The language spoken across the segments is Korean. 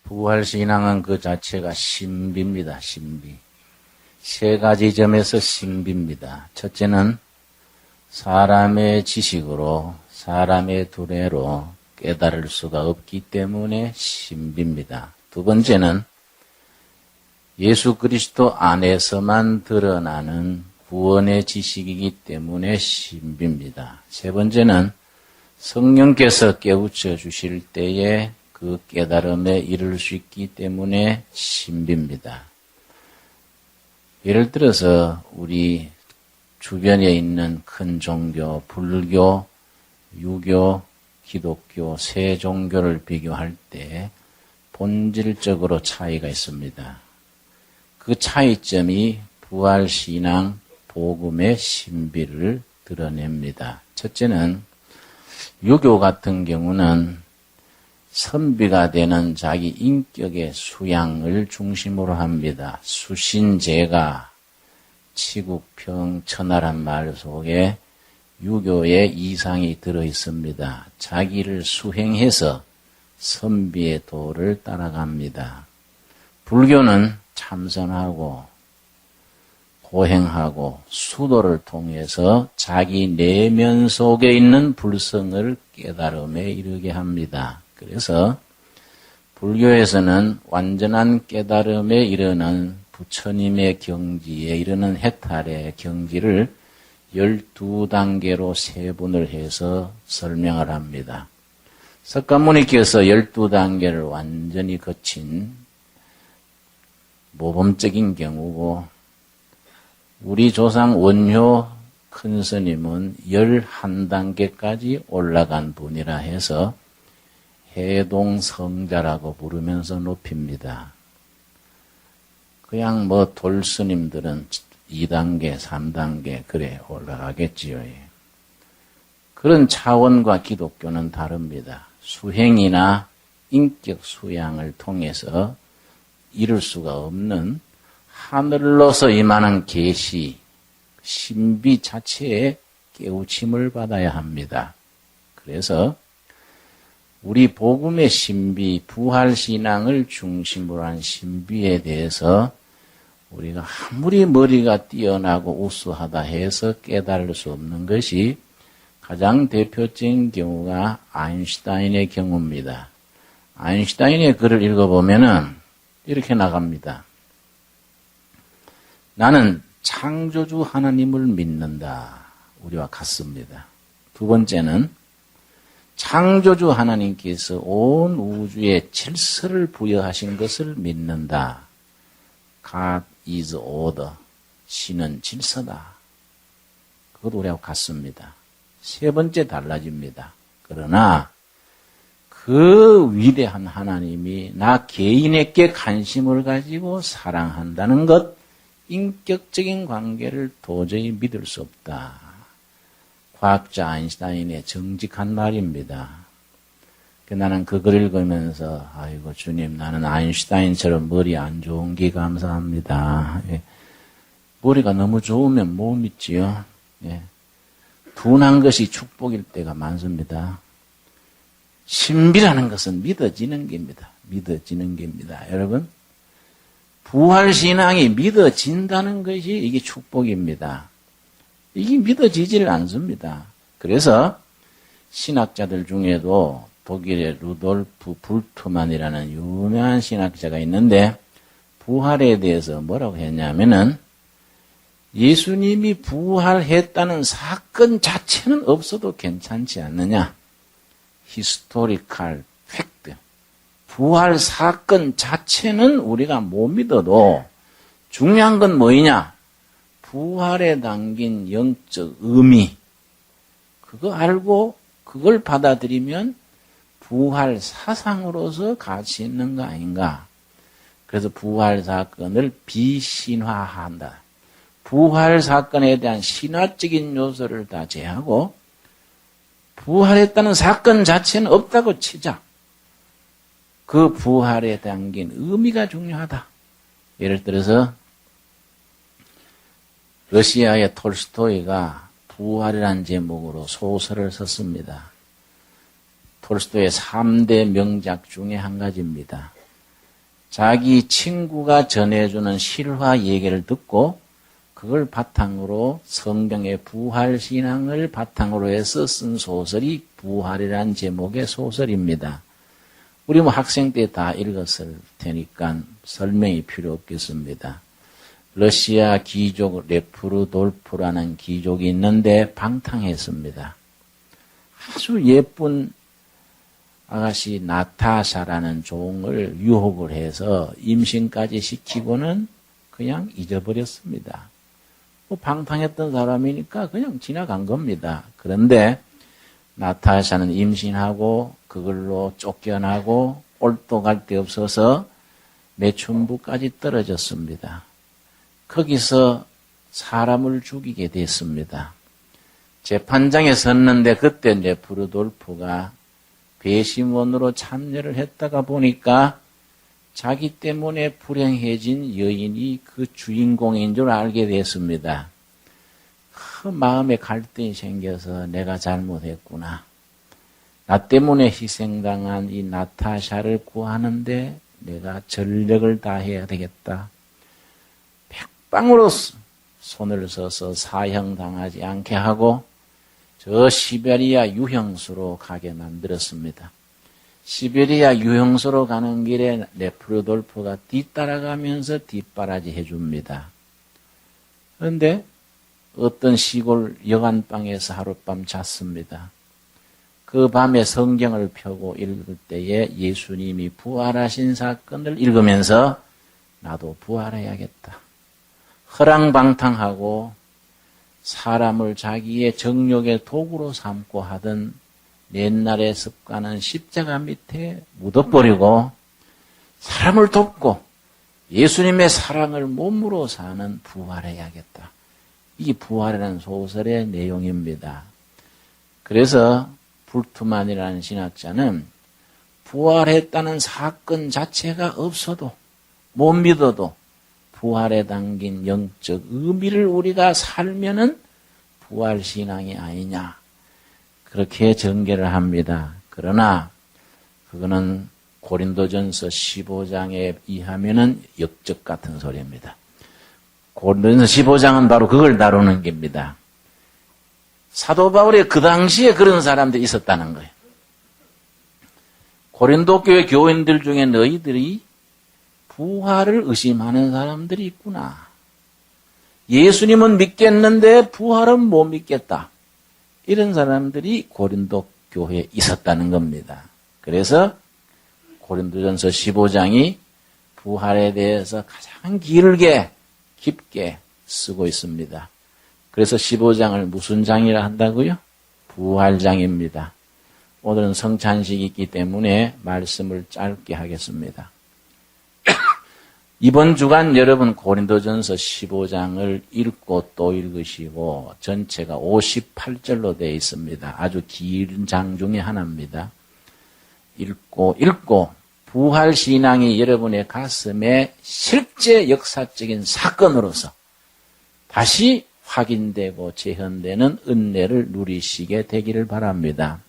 부활신앙은 그 자체가 신비입니다. 신비. 세 가지 점에서 신비입니다. 첫째는 사람의 지식으로, 사람의 두뇌로 깨달을 수가 없기 때문에 신비입니다. 두 번째는 예수 그리스도 안에서만 드러나는 구원의 지식이기 때문에 신비입니다. 세 번째는 성령께서 깨우쳐 주실 때에 그 깨달음에 이를 수 있기 때문에 신비입니다. 예를 들어서 우리 주변에 있는 큰 종교, 불교, 유교, 기독교 세 종교를 비교할 때 본질적으로 차이가 있습니다. 그 차이점이 부활신앙, 복음의 신비를 드러냅니다. 첫째는 유교 같은 경우는 선비가 되는 자기 인격의 수양을 중심으로 합니다. 수신제가 치국평천하란 말 속에 유교의 이상이 들어있습니다. 자기를 수행해서 선비의 도를 따라갑니다. 불교는 참선하고 고행하고 수도를 통해서 자기 내면 속에 있는 불성을 깨달음에 이르게 합니다. 그래서 불교에서는 완전한 깨달음에 이르는 부처님의 경지에 이르는 해탈의 경지를 12단계로 세분을 해서 설명을 합니다. 석가모니께서 12단계를 완전히 거친 모범적인 경우고 우리 조상 원효 큰 스님은 11단계까지 올라간 분이라 해서 해동성자라고 부르면서 높입니다. 그냥 돌스님들은 2단계, 3단계 그래 올라가겠지요. 그런 차원과 기독교는 다릅니다. 수행이나 인격 수양을 통해서 이룰 수가 없는 하늘로서 임하는 계시, 신비 자체에 깨우침을 받아야 합니다. 그래서 우리 복음의 신비, 부활신앙을 중심으로 한 신비에 대해서 우리가 아무리 머리가 뛰어나고 우수하다 해서 깨달을 수 없는 것이 가장 대표적인 경우가 아인슈타인의 경우입니다. 아인슈타인의 글을 읽어보면은 이렇게 나갑니다. 나는 창조주 하나님을 믿는다. 우리와 같습니다. 두 번째는 창조주 하나님께서 온 우주에 질서를 부여하신 것을 믿는다. God is order. 신은 질서다. 그것도 우리하고 같습니다. 세 번째 달라집니다. 그러나 그 위대한 하나님이 나 개인에게 관심을 가지고 사랑한다는 것, 인격적인 관계를 도저히 믿을 수 없다. 과학자 아인슈타인의 정직한 말입니다. 나는 그걸 읽으면서 아이고 주님 나는 아인슈타인처럼 머리 안 좋은 게 감사합니다. 머리가 너무 좋으면 못 믿지요. 둔한 것이 축복일 때가 많습니다. 신비라는 것은 믿어지는 겁니다. 믿어지는 겁니다. 여러분 부활신앙이 믿어진다는 것이 이게 축복입니다. 이게 믿어지지를 않습니다. 그래서 신학자들 중에도 독일의 루돌프 불트만이라는 유명한 신학자가 있는데 부활에 대해서 뭐라고 했냐면은 예수님이 부활했다는 사건 자체는 없어도 괜찮지 않느냐. 히스토리컬 팩트. 부활 사건 자체는 우리가 못 믿어도 중요한 건 뭐이냐? 부활에 담긴 영적 의미, 그거 알고 그걸 받아들이면 부활 사상으로서 가치 있는 거 아닌가. 그래서 부활 사건을 비신화한다. 부활 사건에 대한 신화적인 요소를 다 제하고 부활했다는 사건 자체는 없다고 치자. 그 부활에 담긴 의미가 중요하다. 예를 들어서 러시아의 톨스토이가 부활이라는 제목으로 소설을 썼습니다. 톨스토이의 3대 명작 중에 한 가지입니다. 자기 친구가 전해주는 실화 얘기를 듣고 그걸 바탕으로 성경의 부활신앙을 바탕으로 해서 쓴 소설이 부활이라는 제목의 소설입니다. 우리 뭐 학생 때 다 읽었을 테니까 설명이 필요 없겠습니다. 러시아 귀족 레프르돌프라는 귀족이 있는데 방탕했습니다. 아주 예쁜 아가씨 나타샤라는 종을 유혹을 해서 임신까지 시키고는 그냥 잊어버렸습니다. 뭐 방탕했던 사람이니까 그냥 지나간 겁니다. 그런데 나타샤는 임신하고 그걸로 쫓겨나고 올도 갈 데 없어서 매춘부까지 떨어졌습니다. 거기서 사람을 죽이게 됐습니다. 재판장에 섰는데 그때 레프르돌프가 배심원으로 참여를 했다가 보니까 자기 때문에 불행해진 여인이 그 주인공인 줄 알게 됐습니다. 그 마음에 갈등이 생겨서 내가 잘못했구나. 나 때문에 희생당한 이 나타샤를 구하는데 내가 전력을 다해야 되겠다. 백방으로 손을 써서 사형당하지 않게 하고 저 시베리아 유형수로 가게 만들었습니다. 시베리아 유형수로 가는 길에 레프르돌프가 뒤따라가면서 뒷바라지 해줍니다. 그런데 어떤 시골 여관방에서 하룻밤 잤습니다. 그 밤에 성경을 펴고 읽을 때에 예수님이 부활하신 사건을 읽으면서 나도 부활해야겠다. 허랑방탕하고 사람을 자기의 정욕의 도구로 삼고 하던 옛날의 습관은 십자가 밑에 묻어버리고 사람을 돕고 예수님의 사랑을 몸으로 사는 부활해야겠다. 이 부활이라는 소설의 내용입니다. 그래서 불트만이라는 신학자는 부활했다는 사건 자체가 없어도 못 믿어도 부활에 담긴 영적 의미를 우리가 살면은 부활신앙이 아니냐 그렇게 전개를 합니다. 그러나 그거는 고린도전서 15장에 의하면은 역적 같은 소리입니다. 고린도전서 15장은 바로 그걸 다루는 겁니다. 사도 바울이 그 당시에 그런 사람들이 있었다는 거예요. 고린도 교회 교인들 중에 너희들이 부활을 의심하는 사람들이 있구나. 예수님은 믿겠는데 부활은 못 믿겠다. 이런 사람들이 고린도 교회에 있었다는 겁니다. 그래서 고린도전서 15장이 부활에 대해서 가장 길게 깊게 쓰고 있습니다. 그래서 15장을 무슨 장이라 한다고요? 부활장입니다. 오늘은 성찬식이 있기 때문에 말씀을 짧게 하겠습니다. 이번 주간 여러분 고린도전서 15장을 읽고 또 읽으시고 전체가 58절로 되어 있습니다. 아주 긴 장 중에 하나입니다. 읽고 부활신앙이 여러분의 가슴에 실제 역사적인 사건으로서 다시 확인되고 재현되는 은혜를 누리시게 되기를 바랍니다.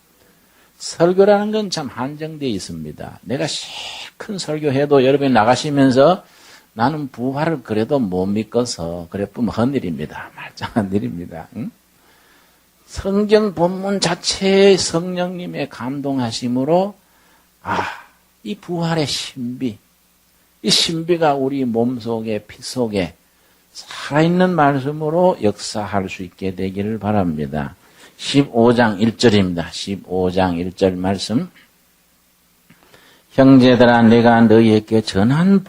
설교라는 건 참 한정되어 있습니다. 내가 큰 설교해도 여러분이 나가시면서 나는 부활을 그래도 못 믿어서 그래 뿐 헛일입니다. 말짱한 일입니다. 응? 성경 본문 자체의 성령님의 감동하심으로 이 부활의 신비, 이 신비가 우리 몸속에 피 속에 살아있는 말씀으로 역사할 수 있게 되기를 바랍니다. 15장 1절입니다. 15장 1절 말씀. 형제들아 내가 너희에게 전한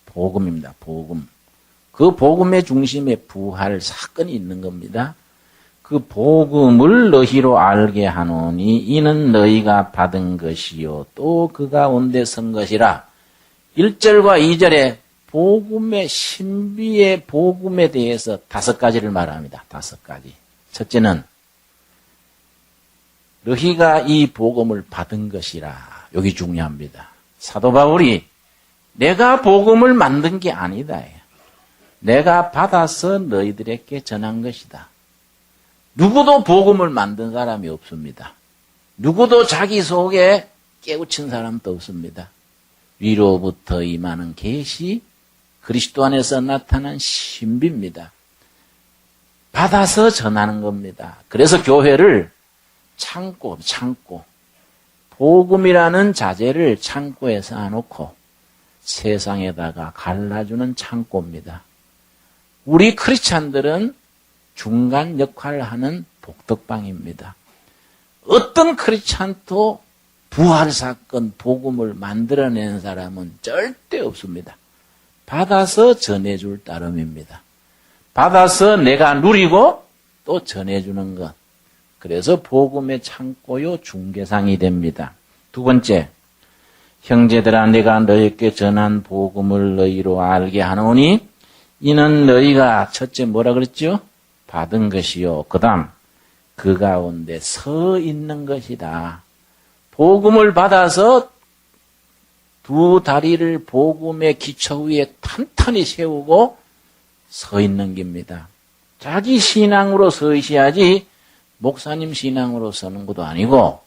복음입니다. 복음. 그 복음의 중심에 부활 사건이 있는 겁니다. 그 복음을 너희로 알게 하노니 이는 너희가 받은 것이요 또 그 가운데 선 것이라. 1절과 2절에 복음의 신비의 복음에 대해서 5가지를 말합니다. 5가지. 첫째는 너희가 이 복음을 받은 것이라. 여기 중요합니다. 사도 바울이 내가 복음을 만든 게 아니다. 내가 받아서 너희들에게 전한 것이다. 누구도 복음을 만든 사람이 없습니다. 누구도 자기 속에 깨우친 사람도 없습니다. 위로부터 임하는 계시, 그리스도 안에서 나타난 신비입니다. 받아서 전하는 겁니다. 그래서 교회를 창고, 복음이라는 자재를 창고에 쌓아놓고 세상에다가 갈라주는 창고입니다. 우리 크리스찬들은 중간 역할을 하는 복덕방입니다. 어떤 크리스찬도 부활사건, 복음을 만들어낸 사람은 절대 없습니다. 받아서 전해줄 따름입니다. 받아서 내가 누리고 또 전해주는 것. 그래서 복음의 창고요 중개상이 됩니다. 두 번째, 형제들아 내가 너희에게 전한 복음을 너희로 알게 하노니 이는 너희가 첫째 뭐라 그랬죠? 받은 것이요. 그 다음 그 가운데 서 있는 것이다. 복음을 받아서 두 다리를 복음의 기초 위에 탄탄히 세우고 서 있는 겁니다. 자기 신앙으로 서 있어야지 목사님 신앙으로 서는 것도 아니고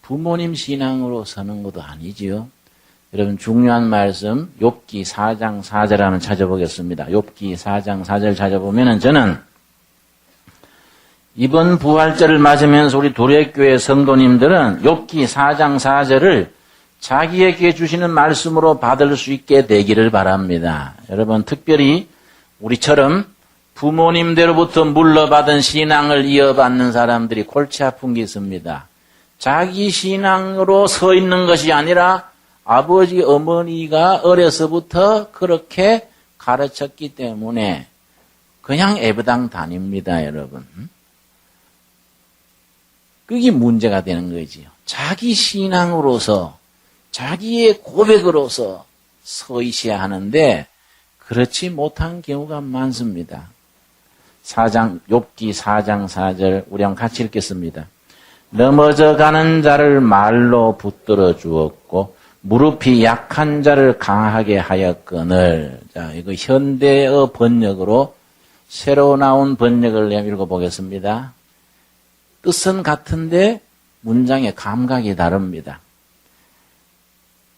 부모님 신앙으로 서는 것도 아니지요. 여러분 중요한 말씀 욥기 4장 4절 한번 찾아보겠습니다. 욥기 4장 4절 찾아보면은 저는 이번 부활절을 맞으면서 우리 도래교회 성도님들은 욥기 4장 4절을 자기에게 주시는 말씀으로 받을 수 있게 되기를 바랍니다. 여러분 특별히 우리처럼 부모님대로부터 물러받은 신앙을 이어받는 사람들이 골치 아픈 게 있습니다. 자기 신앙으로 서 있는 것이 아니라 아버지, 어머니가 어려서부터 그렇게 가르쳤기 때문에 그냥 애부당 다닙니다, 여러분. 그게 문제가 되는 거지요. 자기 신앙으로서, 자기의 고백으로서 서 있어야 하는데 그렇지 못한 경우가 많습니다. 욥기 4장 4절 우리 한번 같이 읽겠습니다. 넘어져 가는 자를 말로 붙들어 주었고 무릎이 약한 자를 강하게 하였거늘. 자, 이거 현대어 번역으로 새로 나온 번역을 읽어보겠습니다. 뜻은 같은데 문장의 감각이 다릅니다.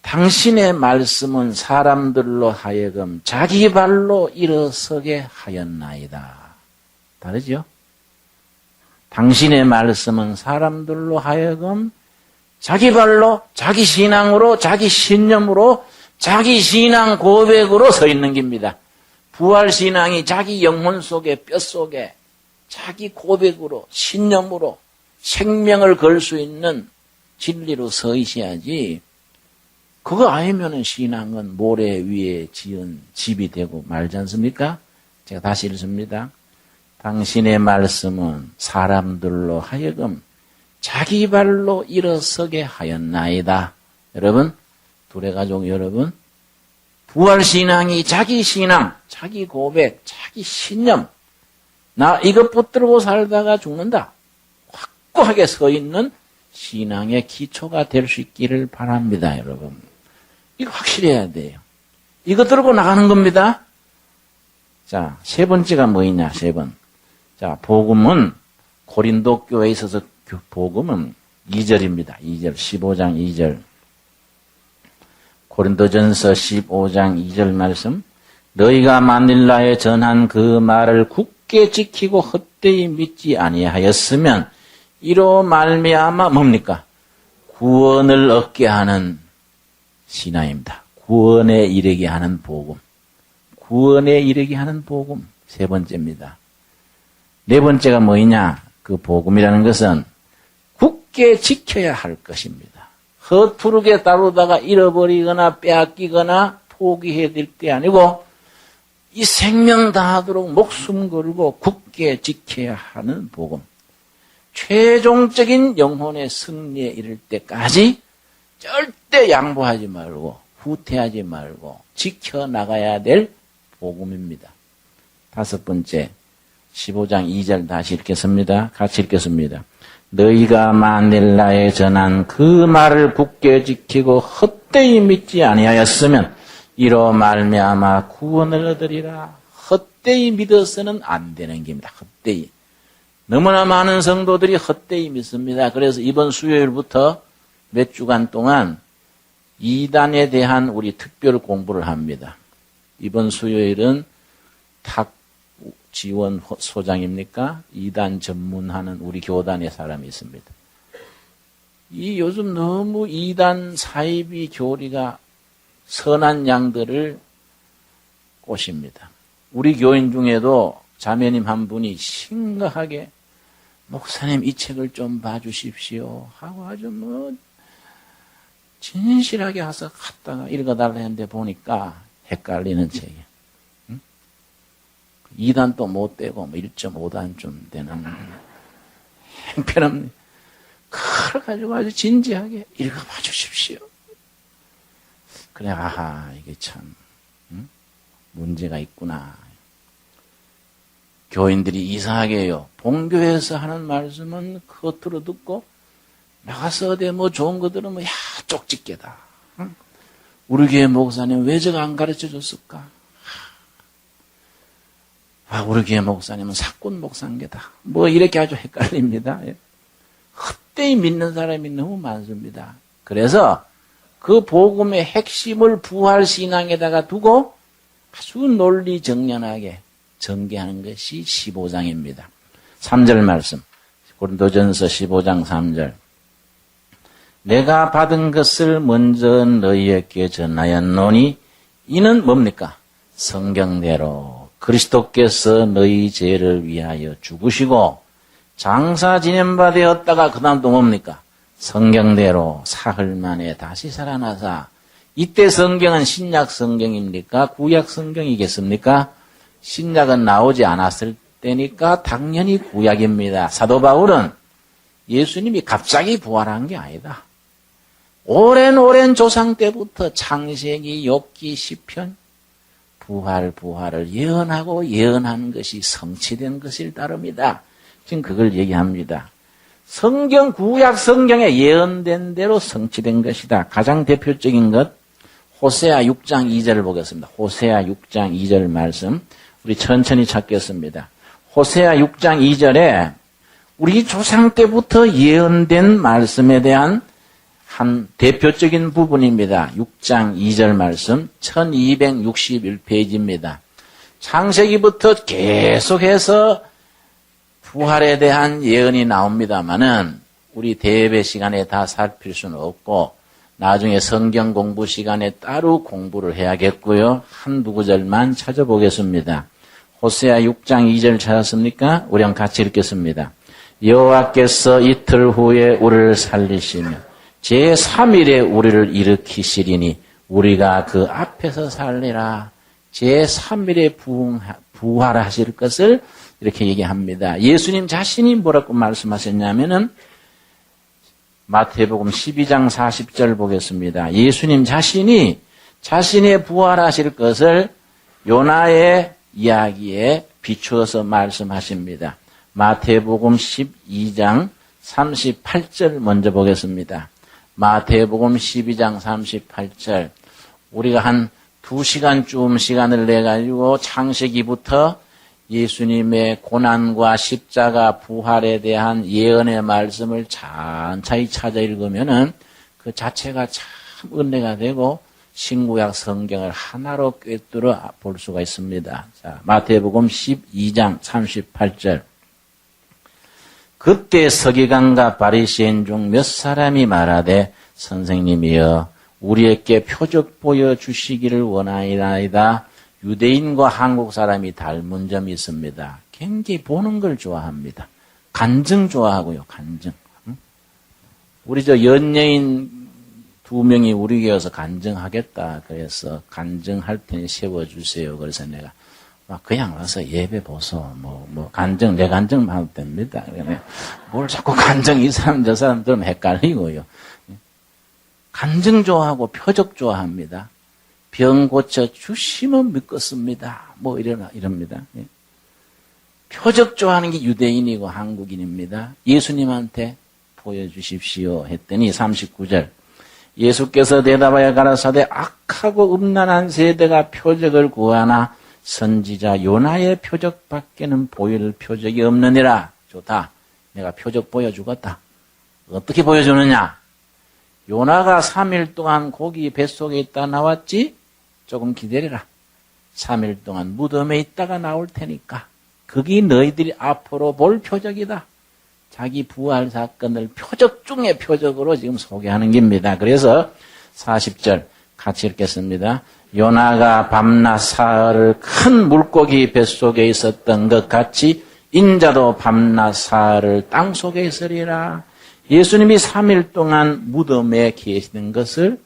당신의 말씀은 사람들로 하여금 자기 발로 일어서게 하였나이다. 다르죠? 당신의 말씀은 사람들로 하여금 자기 발로, 자기 신앙으로, 자기 신념으로, 자기 신앙 고백으로 서 있는 겁니다. 부활신앙이 자기 영혼 속에, 뼈 속에, 자기 고백으로, 신념으로 생명을 걸 수 있는 진리로 서 있어야지, 그거 아니면은 신앙은 모래 위에 지은 집이 되고 말지 않습니까? 제가 다시 읽습니다. 당신의 말씀은 사람들로 하여금 자기 발로 일어서게 하였나이다. 여러분, 도래가족 여러분, 부활신앙이 자기 신앙, 자기 고백, 자기 신념, 나 이것 붙들고 살다가 죽는다. 확고하게 서 있는 신앙의 기초가 될 수 있기를 바랍니다, 여러분. 이거 확실해야 돼요. 이거 들고 나가는 겁니다. 자, 세 번째가 뭐냐, 세 번. 자, 복음은 고린도 교회에 있어서 복음은 2절입니다. 2절, 15장 2절. 고린도전서 15장 2절 말씀. 너희가 만일 나에 전한 그 말을 굳게 지키고 헛되이 믿지 아니하였으면 이로 말미암아 뭡니까? 구원을 얻게 하는 신앙입니다. 구원에 이르게 하는 복음. 구원에 이르게 하는 복음. 세 번째입니다. 네 번째가 뭐냐? 그 복음이라는 것은 굳게 지켜야 할 것입니다. 허투르게 다루다가 잃어버리거나 빼앗기거나 포기해야 될 게 아니고 이 생명 다하도록 목숨 걸고 굳게 지켜야 하는 복음. 최종적인 영혼의 승리에 이를 때까지 절대 양보하지 말고 후퇴하지 말고 지켜나가야 될 복음입니다. 다섯 번째, 15장 2절 다시 읽겠습니다. 같이 읽겠습니다. 너희가 만일 나에 전한 그 말을 굳게 지키고 헛되이 믿지 아니하였으면 이로 말미암아 구원을 얻으리라. 헛되이 믿어서는 안 되는 겁니다. 헛되이. 너무나 많은 성도들이 헛되이 믿습니다. 그래서 이번 수요일부터 몇 주간 동안 이단에 대한 우리 특별 공부를 합니다. 이번 수요일은 탁지원 소장입니까? 이단 전문하는 우리 교단의 사람이 있습니다. 이 요즘 너무 이단 사이비 교리가 선한 양들을 꼬십니다. 우리 교인 중에도 자매님 한 분이 심각하게 목사님 이 책을 좀 봐주십시오 하고 아주 진실하게 와서 갖다가 읽어달라 했는데 보니까 헷갈리는 책이에요. 응? 2단도 못 되고 1.5단 좀 되는 형편없는 그걸 가지고 아주 진지하게 읽어봐 주십시오. 그래, 아하, 이게 참 문제가 있구나. 교인들이 이상하게 해요. 본교에서 하는 말씀은 겉으로 듣고 나가서 어디 좋은 거 들으면 야 쪽집게다. 응? 우리 교회 목사님 왜 저거 안 가르쳐 줬을까? 우리 교회 목사님은 사꾼 목사인게다. 이렇게 아주 헷갈립니다. 헛되이 믿는 사람이 너무 많습니다. 그래서 그 복음의 핵심을 부활신앙에다가 두고 아주 논리정연하게 전개하는 것이 15장입니다. 3절 말씀. 고린도전서 15장 3절. 내가 받은 것을 먼저 너희에게 전하였노니 이는 뭡니까? 성경대로 그리스도께서 너희 죄를 위하여 죽으시고 장사 지낸 바 되었다가 그 다음 또 뭡니까? 성경대로 사흘 만에 다시 살아나사. 이때 성경은 신약 성경입니까? 구약 성경이겠습니까? 신약은 나오지 않았을 때니까 당연히 구약입니다. 사도 바울은 예수님이 갑자기 부활한 게 아니다. 오랜 조상 때부터 창세기, 욥기, 시편 부활을 예언하고 예언한 것이 성취된 것을 따릅니다. 지금 그걸 얘기합니다. 성경, 구약 성경에 예언된 대로 성취된 것이다. 가장 대표적인 것 호세아 6장 2절을 보겠습니다. 호세아 6장 2절 말씀 우리 천천히 찾겠습니다. 호세아 6장 2절에 우리 조상 때부터 예언된 말씀에 대한 한 대표적인 부분입니다. 6장 2절 말씀 1261페이지입니다. 창세기부터 계속해서 부활에 대한 예언이 나옵니다마는 우리 대예배 시간에 다 살필 수는 없고 나중에 성경 공부 시간에 따로 공부를 해야겠고요. 한두 구절만 찾아보겠습니다. 호세아 6장 2절 찾았습니까? 우리 같이 읽겠습니다. 여호와께서 이틀 후에 우리를 살리시며 제3일에 우리를 일으키시리니 우리가 그 앞에서 살리라. 제3일에 부활하실 것을 이렇게 얘기합니다. 예수님 자신이 뭐라고 말씀하셨냐면은 마태복음 12장 40절 보겠습니다. 예수님 자신이 자신의 부활하실 것을 요나의 이야기에 비추어서 말씀하십니다. 마태복음 12장 38절 먼저 보겠습니다. 마태복음 12장 38절 우리가 한 2시간쯤 시간을 내가지고 창세기부터 예수님의 고난과 십자가 부활에 대한 예언의 말씀을 찬찬히 찾아 읽으면은 그 자체가 참 은혜가 되고 신구약 성경을 하나로 꿰뚫어 볼 수가 있습니다. 자, 마태복음 12장 38절. 그때 서기관과 바리새인 중 몇 사람이 말하되 선생님이여 우리에게 표적 보여주시기를 원하이나이다. 유대인과 한국 사람이 닮은 점이 있습니다. 굉장히 보는 걸 좋아합니다. 간증 좋아하고요. 간증. 우리 연예인 2명이 우리 교회에서 간증하겠다. 그래서 간증할 테니 세워주세요. 그래서 내가 그냥 와서 예배 보소. 간증, 내 간증만 하면 됩니다. 뭘 자꾸 간증, 이 사람, 저 사람 들으면 헷갈리고요. 간증 좋아하고 표적 좋아합니다. 병 고쳐 주시면 믿겠습니다. 이럽니다. 표적 좋아하는 게 유대인이고 한국인입니다. 예수님한테 보여주십시오 했더니 39절. 예수께서 대답하여 가라사대 악하고 음란한 세대가 표적을 구하나 선지자 요나의 표적밖에는 보일 표적이 없느니라. 좋다. 내가 표적 보여주겠다. 어떻게 보여주느냐? 요나가 3일 동안 고기 뱃속에 있다 나왔지? 조금 기다려라. 3일 동안 무덤에 있다가 나올 테니까. 그게 너희들이 앞으로 볼 표적이다. 자기 부활 사건을 표적 중에 표적으로 지금 소개하는 겁니다. 그래서 40절 같이 읽겠습니다. 요나가 밤낮 사흘을 큰 물고기 뱃속에 있었던 것 같이 인자도 밤낮 사흘을 땅속에 있으리라. 예수님이 3일 동안 무덤에 계시는 것을,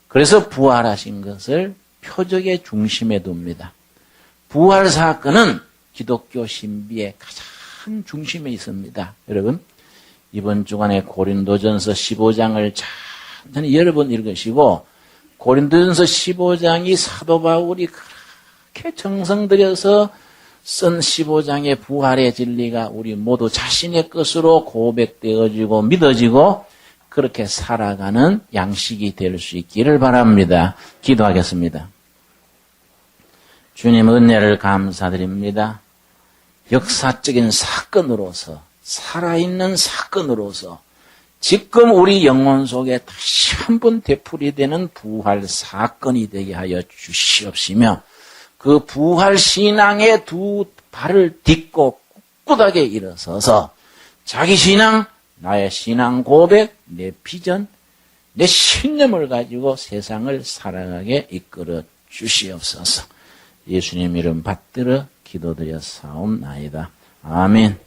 그래서 부활하신 것을 표적의 중심에 둡니다. 부활 사건은 기독교 신비의 가장 중심에 있습니다. 여러분, 이번 주간에 고린도전서 15장을 천천히 여러 번 읽으시고, 고린도전서 15장이 사도 바울이 그렇게 정성 들여서 쓴 15장의 부활의 진리가 우리 모두 자신의 것으로 고백되어지고 믿어지고 그렇게 살아가는 양식이 될 수 있기를 바랍니다. 기도하겠습니다. 주님 은혜를 감사드립니다. 역사적인 사건으로서, 살아있는 사건으로서 지금 우리 영혼 속에 다시 한번 되풀이되는 부활 사건이 되게 하여 주시옵시며, 그 부활 신앙의 두 발을 딛고 꿋꿋하게 일어서서 자기 신앙, 나의 신앙 고백, 내 비전, 내 신념을 가지고 세상을 살아가게 이끌어 주시옵소서. 예수님 이름 받들어 기도드려 사옵나이다. 아멘.